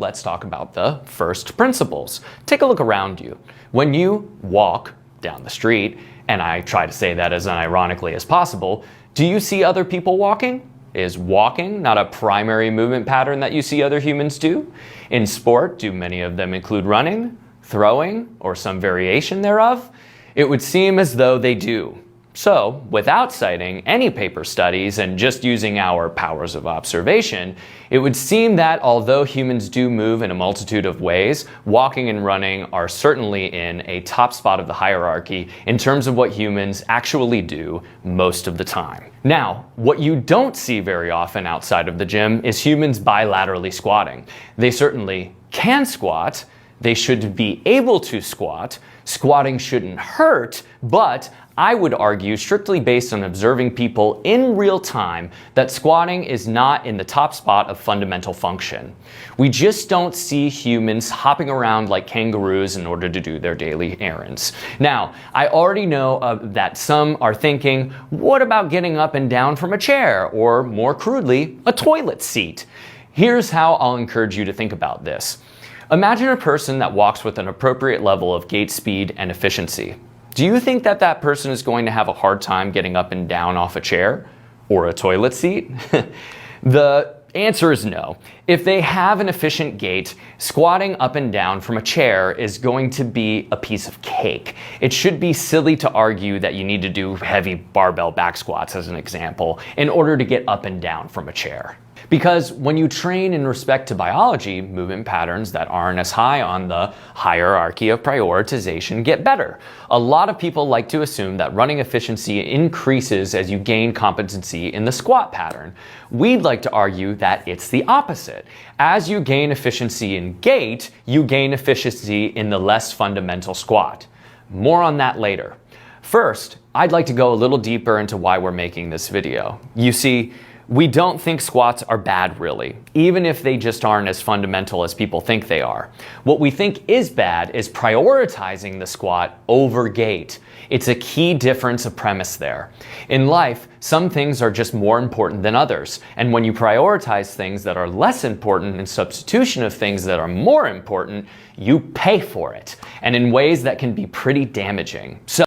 let's talk about the first principles. Take a look around you. When you walk down the street, and I try to say that as unironically as possible, do you see other people walking? Is walking not a primary movement pattern that you see other humans do? In sport, do many of them include running, throwing, or some variation thereof? It would seem as though they do. So, without citing any paper studies and just using our powers of observation, it would seem that although humans do move in a multitude of ways, walking and running are certainly in a top spot of the hierarchy in terms of what humans actually do most of the time. Now, what you don't see very often outside of the gym is humans bilaterally squatting. They certainly can squat. They should be able to squat. Squatting shouldn't hurt, but I would argue, strictly based on observing people in real time, that squatting is not in the top spot of fundamental function. We just don't see humans hopping around like kangaroos in order to do their daily errands. Now, I already know that some are thinking, what about getting up and down from a chair, or more crudely, a toilet seat? Here's how I'll encourage you to think about this. Imagine a person that walks with an appropriate level of gait speed and efficiency. Do you think that that person is going to have a hard time getting up and down off a chair or a toilet seat? The answer is no. If they have an efficient gait, squatting up and down from a chair is going to be a piece of cake. It should be silly to argue that you need to do heavy barbell back squats, as an example, in order to get up and down from a chair. Because when you train in respect to biology, movement patterns that aren't as high on the hierarchy of prioritization get better. A lot of people like to assume that running efficiency increases as you gain competency in the squat pattern. We'd like to argue that it's the opposite. As you gain efficiency in gait, you gain efficiency in the less fundamental squat. More on that later. First, I'd like to go a little deeper into why we're making this video. You see, we don't think squats are bad, really, even if they just aren't as fundamental as people think they are. What we think is bad is prioritizing the squat over gait. It's a key difference of premise there. In life, some things are just more important than others, and when you prioritize things that are less important in substitution of things that are more important, you pay for it, and in ways that can be pretty damaging. So